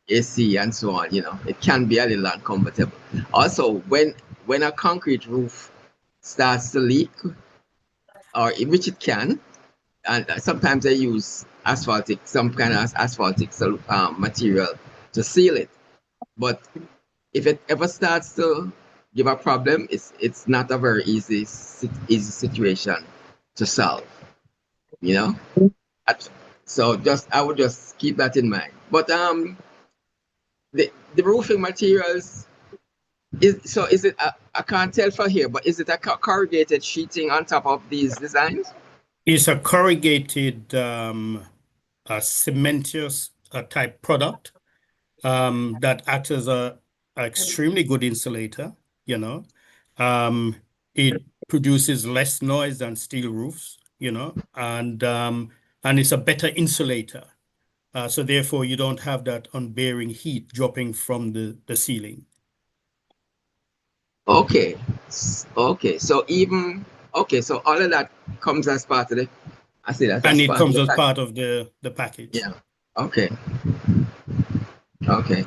AC and so on, it can be a little uncomfortable. Also, when a concrete roof starts to leak, or which it can, and sometimes they use some kind of asphaltic material to seal it. But if it ever starts to give a problem, it's not a very easy situation to solve. So I would just keep that in mind. But the roofing materials is it I can't tell for here, but is it a corrugated sheeting on top of these designs?
It's a corrugated a cementous type product that acts as a extremely good insulator, you know. It produces less noise than steel roofs, you know, and it's a better insulator. So therefore you don't have that unbearing heat dropping from the ceiling.
Okay. Okay. So all of that comes as part of the I see that
And
as
it
part of
comes
the
as
package.
part of the package.
Yeah. Okay. Okay.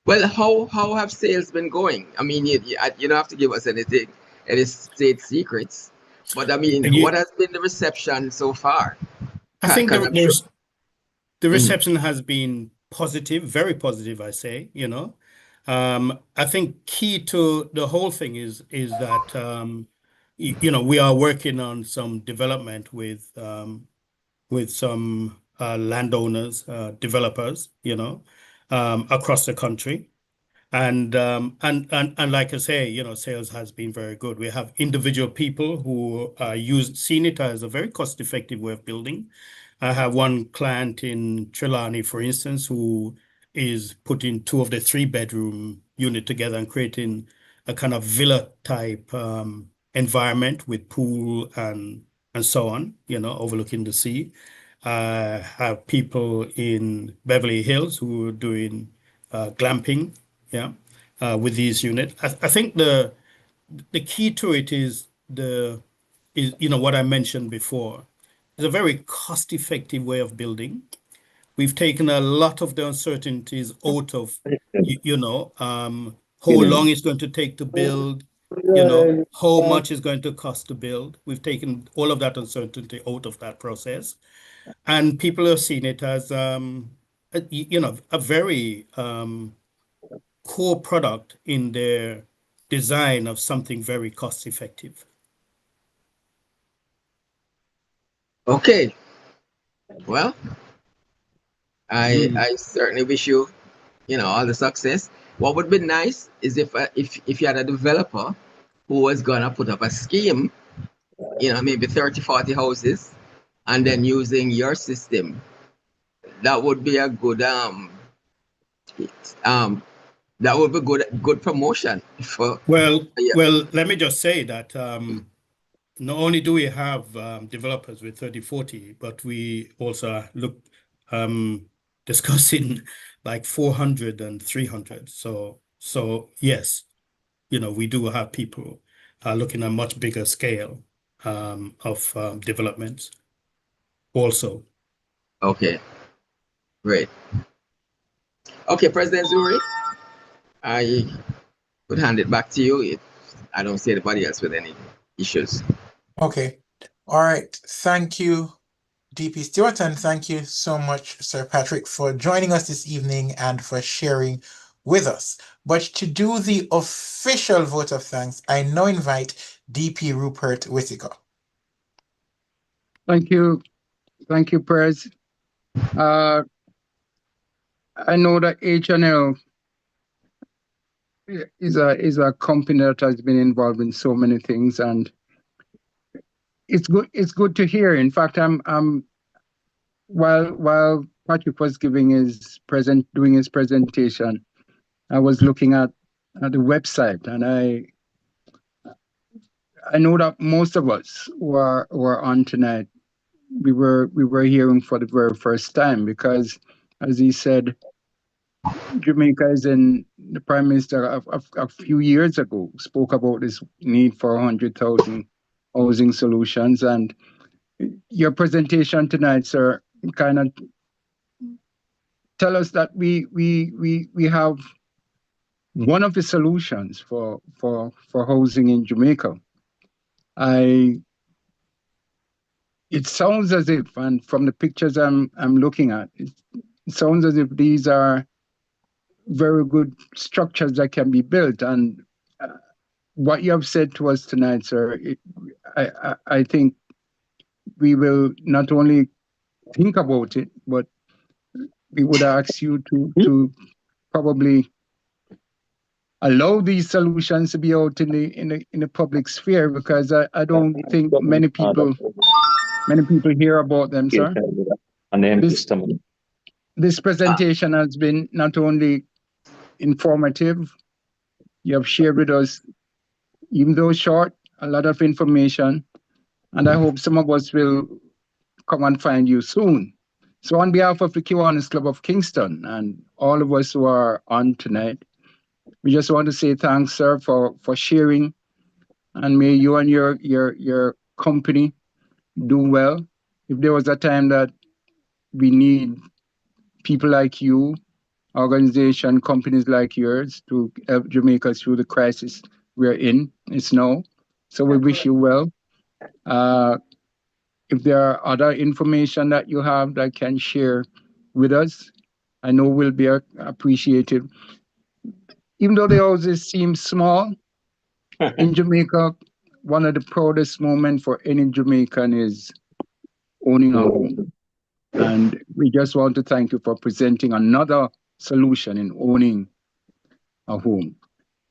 Well, how have sales been going? I mean, you don't have to give us anything, any state secrets, but I mean, what has been the reception so far?
I think
Because I'm sure.
the reception has been positive, very positive, I say, you know. I think key to the whole thing is that you know, we are working on some development with some landowners, developers, you know, across the country. And like I say, you know, sales has been very good. We have individual people who seen it as a very cost-effective way of building. I have one client in Trelawney, for instance, who is putting two of the 3-bedroom unit together and creating a kind of villa type environment with pool and so on, you know, overlooking the sea. Have people in Beverly Hills who are doing glamping, yeah, with these units. I think the key to it is you know what I mentioned before. It's a very cost-effective way of building. We've taken a lot of the uncertainties out of you know how long it's going to take to build, you know, how much it's going to cost to build. We've taken all of that uncertainty out of that process, and people have seen it as you know, a very core product in their design of something very cost effective.
Okay. Well, I certainly wish you, you know, all the success. What would be nice is if you had a developer who was gonna put up a scheme, you know, maybe 30, 40 houses, and then using your system. That would be a good um that would be good promotion for
Well,
yeah.
let me just say that not only do we have developers with 30, 40, but we also look discussing like 400 and 300. So yes, you know, we do have people looking at much bigger scale of developments also.
Okay, great. Okay, President Zuri, I would hand it back to you if I don't see anybody else with any issues.
Okay. All right. Thank you, DP Stewart, and thank you so much, Sir Patrick, for joining us this evening and for sharing with us. But to do the official vote of thanks, I now invite DP Rupert Whittaker.
Thank you. Thank you, Prez. I know that H&L is a company that has been involved in so many things, and it's good to hear. In fact, while Patrick was doing his presentation, I was looking at the website, and I know that most of us who are on tonight, we were hearing for the very first time, because, as he said, Jamaica is in the Prime Minister a few years ago spoke about this need for 100,000 housing solutions, and your presentation tonight, sir, kind of tell us that we have one of the solutions for housing in Jamaica. It sounds as if, and from the pictures I'm looking at, it sounds as if these are very good structures that can be built. And what you have said to us tonight, sir, I think we will not only think about it, but we would ask you to probably allow these solutions to be out in the public sphere, because I don't think many people hear about them, sir. This presentation has been not only informative, you have shared with us, even though short, a lot of information, and I hope some of us will come and find you soon. So on behalf of the Kiwanis Club of Kingston and all of us who are on tonight, we just want to say thanks, sir, for sharing, and may you and your company do well. If there was a time that we need people like you, organization, companies like yours to help Jamaica through the crisis we're in, it's now. So we wish you well. If there are other information that you have that can share with us, I know will be appreciated. Even though they always seem small, in Jamaica, one of the proudest moments for any Jamaican is owning a home. And we just want to thank you for presenting another solution in owning a home.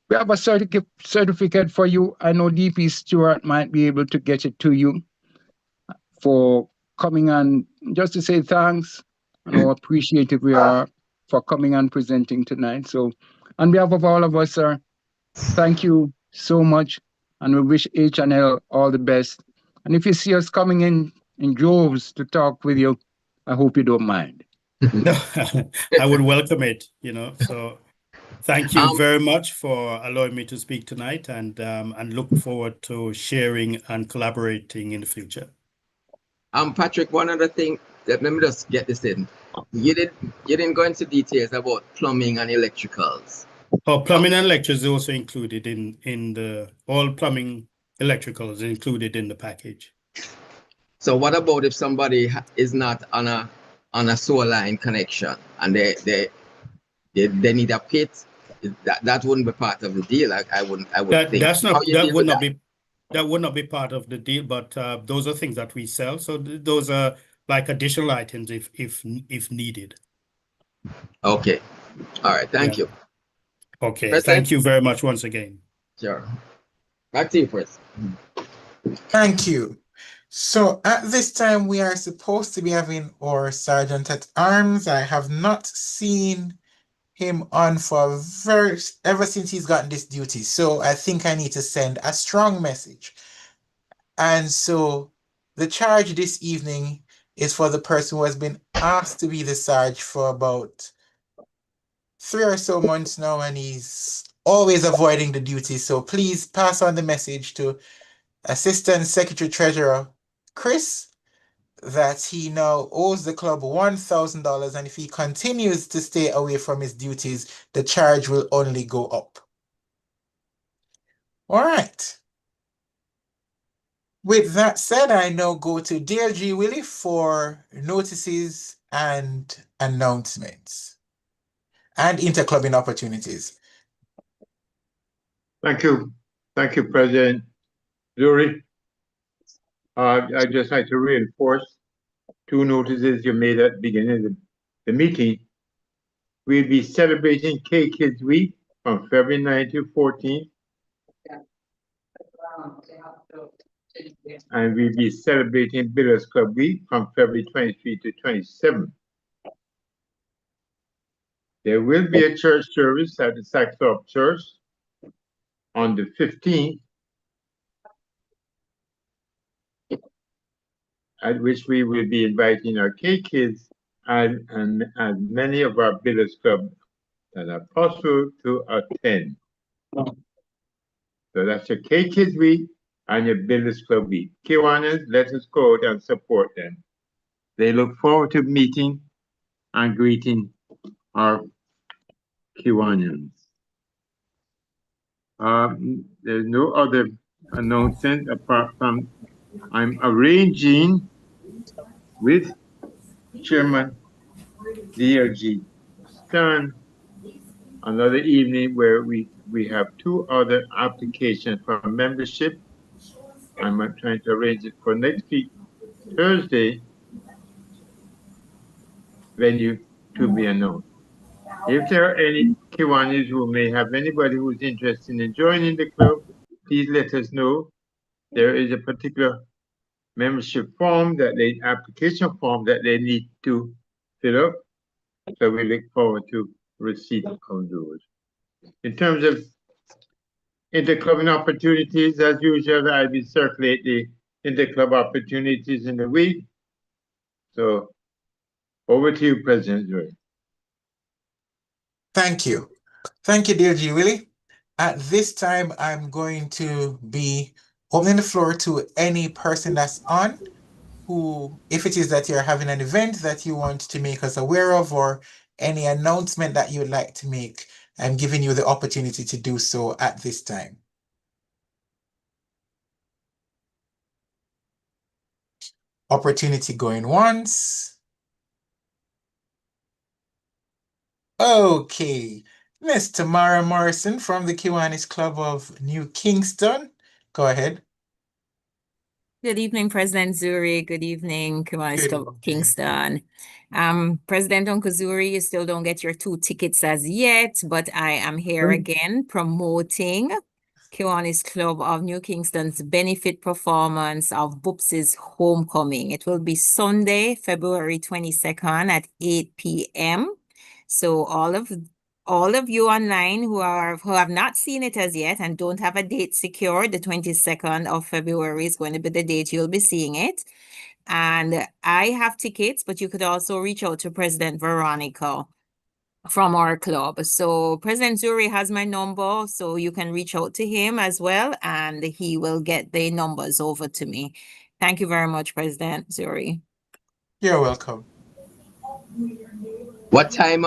We have a certificate for you. I know DP Stewart might be able to get it to you for coming and just to say thanks and how appreciative we are for coming and presenting tonight. So on behalf of all of us, sir, thank you so much, and we wish H&L all the best. And if you see us coming in droves to talk with you, I hope you don't mind.
I would welcome it, so thank you very much for allowing me to speak tonight, and look forward to sharing and collaborating in the future.
Patrick, one other thing, let me just get this in. You didn't go into details about plumbing and electricals.
Oh, plumbing and electrics is also included in the all plumbing electricals included in the package.
So what about if somebody is not on a sewer line connection and they need a pit? That wouldn't be part of the deal. I would think
that would not be part of the deal, but those are things that we sell. So those are like additional items if needed.
Okay. All right. Thank you.
Okay.
President?
Thank you very much once again.
Sure. Back to you, Chris.
Thank you. So at this time, we are supposed to be having our Sergeant at Arms. I have not seen him on for ever since he's gotten this duty. So I think I need to send a strong message. And so the charge this evening is for the person who has been asked to be the Sarge for about 3 or so months now, and he's always avoiding the duty. So please pass on the message to Assistant Secretary Treasurer Chris that he now owes the club $1,000, and if he continues to stay away from his duties, the charge will only go up. All right. With that said, I now go to DLG Willie for notices and announcements and interclubbing opportunities.
Thank you. Thank you, President Drury. I'd just like to reinforce 2 notices you made at the beginning of the meeting. We'll be celebrating K-Kids Week from February 9th to 14th. And we'll be celebrating Builders Club Week from February 23 to 27. There will be a church service at the Saxthorpe Church on the 15th, at which we will be inviting our K-Kids and many of our Builders Club that are possible to attend. So that's your K-Kids Week and your Builders Club Week. Kiwanis, let us go out and support them. They look forward to meeting and greeting our Kiwanians. There's no other announcement apart from I'm arranging with Chairman DLG Stern another evening where we have 2 other applications for membership. I'm trying to arrange it for next week, Thursday, venue to be announced. If there are any Kiwanis who may have anybody who's interested in joining the club, please let us know. There is a particular membership form application form that they need to fill up. So we look forward to receipt of those. In terms of interclubbing opportunities, as usual, I will circulate the interclub opportunities in the week. So over to you, President Zuri.
Thank you. Thank you, dear G. Willie. At this time, I'm going to be opening the floor to any person that's on who, if it is that you're having an event that you want to make us aware of or any announcement that you would like to make, I'm giving you the opportunity to do so at this time. Opportunity going once. Okay. Miss Tamara Morrison from the Kiwanis Club of New Kingston. Go ahead.
Good evening, President Zuri. Good evening, Kiwanis
Good
Club of
evening.
Kingston. President Uncle Zuri, you still don't get your 2 tickets as yet, but I am here again promoting Kiwanis Club of New Kingston's benefit performance of Boops's Homecoming. It will be Sunday, February 22nd at 8 p.m. So all of you online who have not seen it as yet and don't have a date secured, the 22nd of February is going to be the date you'll be seeing it. And I have tickets, but you could also reach out to President Veronica from our club. So President Zuri has my number, so you can reach out to him as well, and he will get the numbers over to me. Thank you very much, President Zuri.
You're welcome.
What time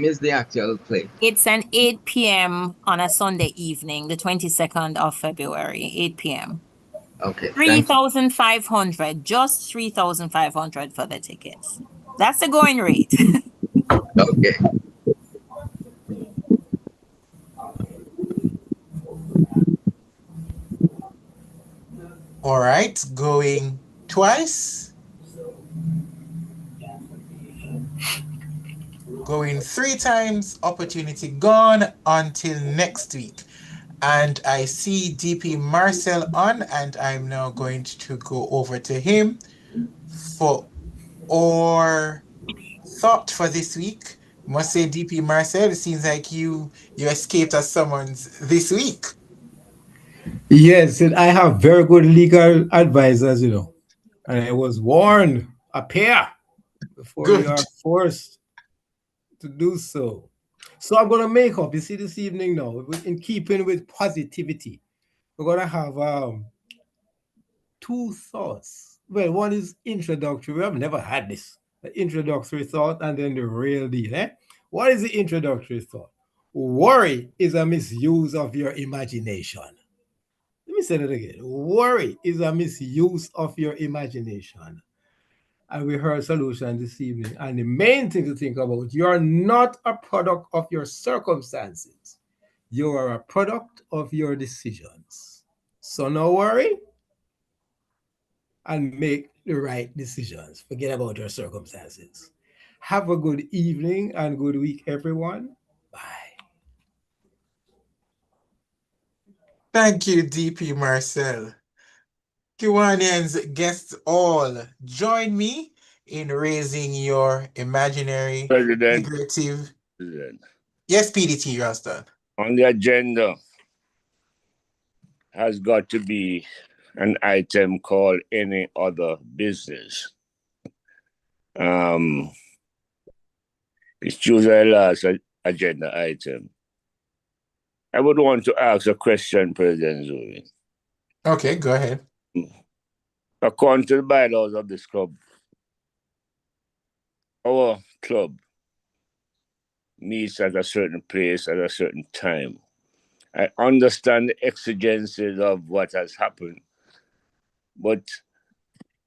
is the actual play?
It's an 8 p.m. on a Sunday evening, the 22nd of February, 8 p.m.
Okay, thank you.
3,500, just 3,500 for the tickets. That's the going rate.
Okay.
All right, going twice. Going 3 times, opportunity gone until next week. And I see DP Marcel on, and I'm now going to go over to him for our thought for this week. Must say, DP Marcel, it seems like you escaped a summons this week.
Yes, and I have very good legal advisors, you know, and I was warned, appear before you are forced to do so. So I'm going to make up, you see, this evening now, in keeping with positivity, we're going to have 2 thoughts. Well, one is introductory. We have never had this. The introductory thought and then the real deal. What is the introductory thought? Worry is a misuse of your imagination. Let me say that again. Worry is a misuse of your imagination. And we heard solution this evening. And the main thing to think about, you are not a product of your circumstances. You are a product of your decisions. So no worry and make the right decisions. Forget about your circumstances. Have a good evening and good week, everyone. Bye.
Thank you, DP Marcel. Kiwanians, guests all, join me in raising your imaginary,
President.
figurative.
President.
Yes, PDT, Ralston.
On the agenda has got to be an item called any other business. It's usually last agenda item. I would want to ask a question, President Zuri.
Okay, go ahead.
According to the bylaws of this club, our club meets at a certain place at a certain time. I understand the exigencies of what has happened, but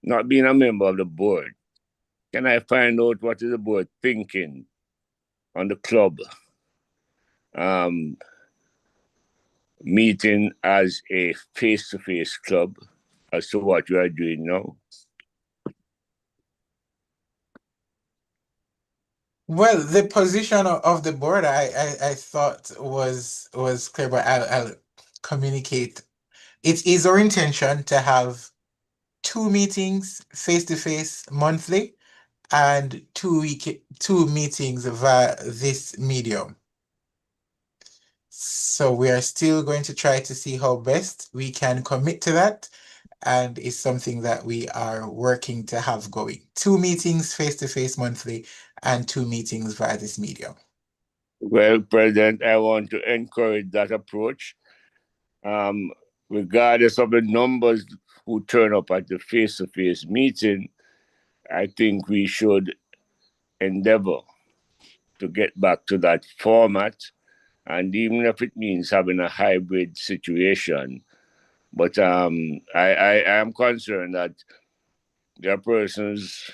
not being a member of the board, can I find out what is the board thinking on the club meeting as a face-to-face club as to what you are doing now?
Well, the position of the board I thought was clear, but I'll communicate. It is our intention to have 2 meetings face-to-face monthly and 2 meetings via this medium. So we are still going to try to see how best we can commit to that, and it's something that we are working to have going. 2 meetings face-to-face monthly and 2 meetings via this medium.
Well, President, I want to encourage that approach. Regardless of the numbers who turn up at the face-to-face meeting, I think we should endeavor to get back to that format, and even if it means having a hybrid situation. But I am concerned that there are persons,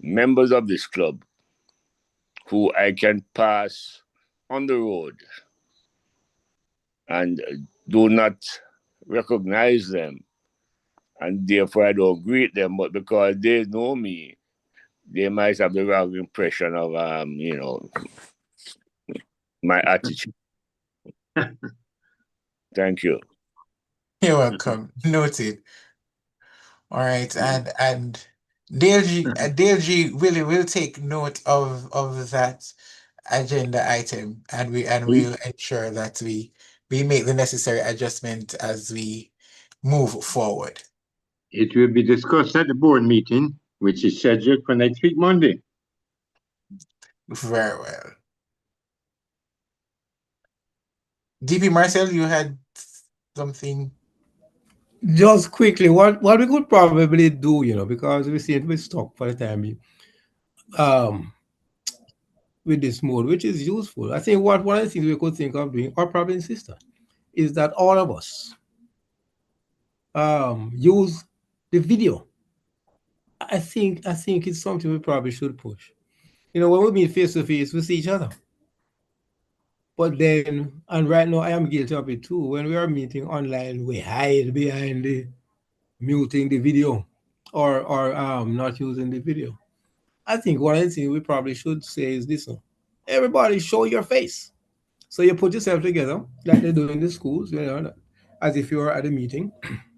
members of this club, who I can pass on the road and do not recognize them, and therefore I don't greet them. But because they know me, they might have the wrong impression of my attitude. Thank you.
You're welcome. Noted. All right, and Dale G will take note of that agenda item, and we'll ensure that we make the necessary adjustment as we move forward.
It will be discussed at the board meeting, which is scheduled for next week, Monday.
Very well. DP Marcel, you had something?
Just quickly, what we could probably do, because we seem to be stuck for the time being, with this mode, which is useful. I think one of the things we could think of doing, or probably insist on, is that all of us use the video. I think it's something we probably should push. When we meet face to face, we see each other. But then, and right now I am guilty of it too, when we are meeting online, we hide behind the muting the video or not using the video. I think one of the things we probably should say is this one. Everybody show your face. So you put yourself together like they do in the schools, as if you were at a meeting.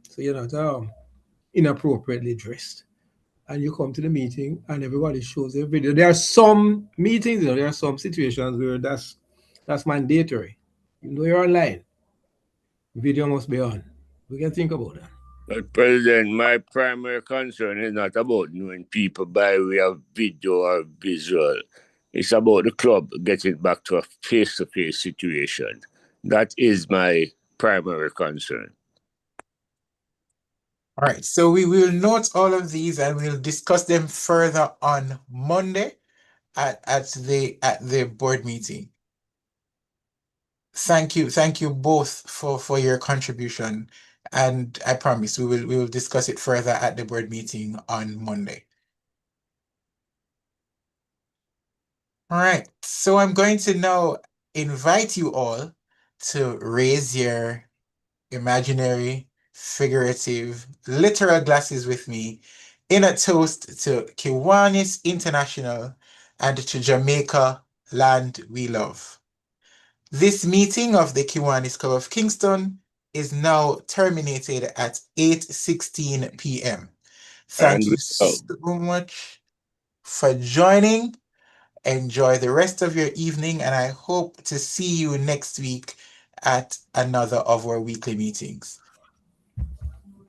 So you're not inappropriately dressed. And you come to the meeting and everybody shows their video. There are some meetings, there are some situations where that's mandatory. You're online. Video must be on. We can think about that.
But President, my primary concern is not about knowing people by way of video or visual. It's about the club getting back to a face-to-face situation. That is my primary concern.
All right, so we will note all of these and we'll discuss them further on Monday at the board meeting. Thank you both for your contribution, and I promise we will discuss it further at the board meeting on Monday. All right, so I'm going to now invite you all to raise your imaginary, figurative, literal glasses with me in a toast to Kiwanis International and to Jamaica, land we love. This meeting of the Kiwanis Club of Kingston is now terminated at 8:16 p.m. Thank you so much for joining. Enjoy the rest of your evening, and I hope to see you next week at another of our weekly meetings.